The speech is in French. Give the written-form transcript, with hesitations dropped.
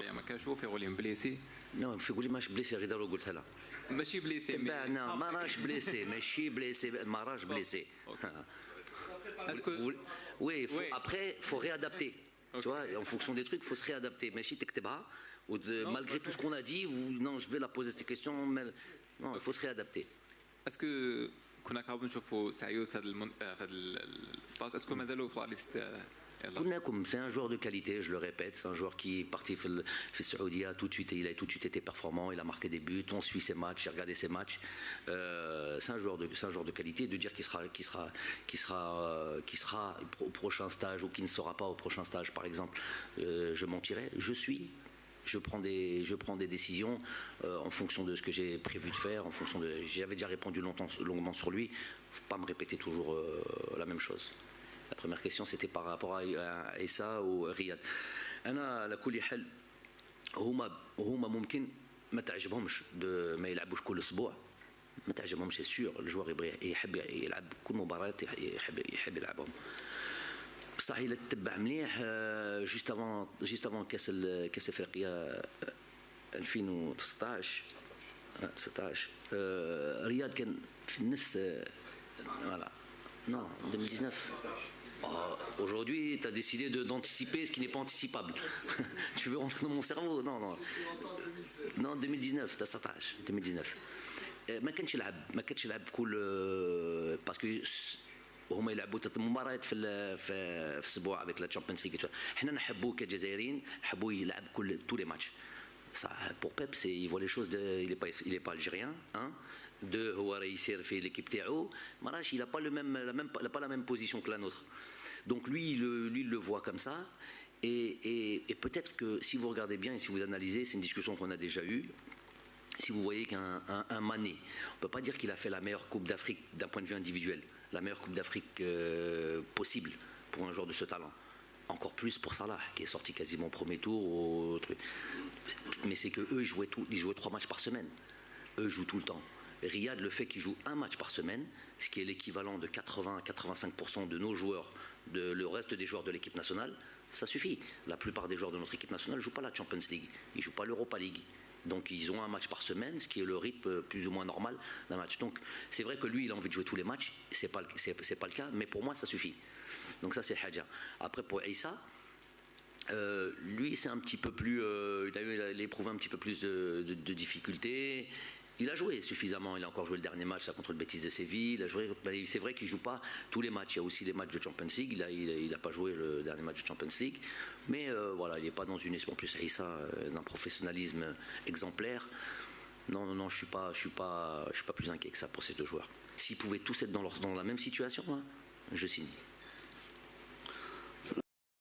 ما كنشوف يقول بليسي. نو في يقول لي ماش بليسي غير ضروري قلتها لا ماشي بليسي تبعنا ما راش بليسي ماشي بليسي ما راش بليسي oui après faut réadapter tu vois en fonction des trucs faut se réadapter ماشي تكتبها malgré tout ce qu'on a dit non je vais la poser cette question mais non il faut se réadapter est-ce que كنا قاعدين نشوفوا سعيود في هذا الستاج اسكو مازالوا في لا ليست Kounakoum, c'est un joueur de qualité, je le répète, c'est un joueur qui est parti fait Saoudia tout de suite, il a tout de suite été performant, il a marqué des buts, on suit ses matchs, j'ai regardé ses matchs. C'est un joueur de qualité, de dire qu'il sera au prochain stage ou qu'il ne sera pas au prochain stage, par exemple, je mentirais. Je prends des décisions en fonction de ce que j'ai prévu de faire, en fonction de. J'avais déjà répondu longuement sur lui. Faut pas me répéter toujours la même chose. La première question c'était par rapport à Issa ou Riyad. أنا على كل حال هما ممكن ما تعجبهمش ما يلعبوش كل أسبوع. ما تعجبهمش سي سور الجوار يبغي يحب يلعب كل مباراة يحب يلعبهم. بصح إلا تتبع مليح جوست افون كاس افريقيا 2019 رياض كان في نفس voilà non 2019 aujourd'hui tu as décidé d'anticiper ce qui n'est pas anticipable tu veux rentrer dans mon cerveau non 2019 19 2019 ما كانش يلعب كل باسكو وهما يلعبوا مباريات في اسبوع avec la Champions League. احنا نحبوا كجزائريين نحبوا يلعب tous les matchs. Ça, pour Pep, il voit les choses il est pas algérien, hein. هو راه يسير في l'équipe تاعو ماراش il a pas la même position que la nôtre. Donc lui il le voit comme ça et peut-être que si vous regardez bien et si vous analysez, c'est une discussion qu'on a déjà eue. Si vous voyez qu'un Mané, on ne peut pas dire qu'il a fait la meilleure Coupe d'Afrique d'un point de vue individuel, la meilleure Coupe d'Afrique possible pour un joueur de ce talent. Encore plus pour Salah, qui est sorti quasiment au premier tour. Mais c'est qu'eux, ils jouaient 3 matchs par semaine. Eux jouent tout le temps. Riyad, le fait qu'il joue un match par semaine, ce qui est l'équivalent de 80 à 85% de nos joueurs, le reste des joueurs de l'équipe nationale, ça suffit. La plupart des joueurs de notre équipe nationale ne jouent pas la Champions League, ils ne jouent pas l'Europa League. Donc ils ont un match par semaine, ce qui est le rythme plus ou moins normal d'un match. Donc c'est vrai que lui, il a envie de jouer tous les matchs, c'est pas le cas, mais pour moi, ça suffit. Donc ça, c'est Hadja. Après, pour Issa, lui, c'est un petit peu plus... il a éprouvé un petit peu plus de difficultés. Il a joué suffisamment, il a encore joué le dernier match là, contre le Betis de Séville. C'est vrai qu'il ne joue pas tous les matchs, il y a aussi les matchs de Champions League. Il n'a pas joué le dernier match de Champions League. Mais voilà, il n'est pas dans une... En plus, Issa, d'un professionnalisme exemplaire. Non, je suis pas plus inquiet que ça pour ces deux joueurs. S'ils pouvaient tous être dans la même situation, hein, je signe.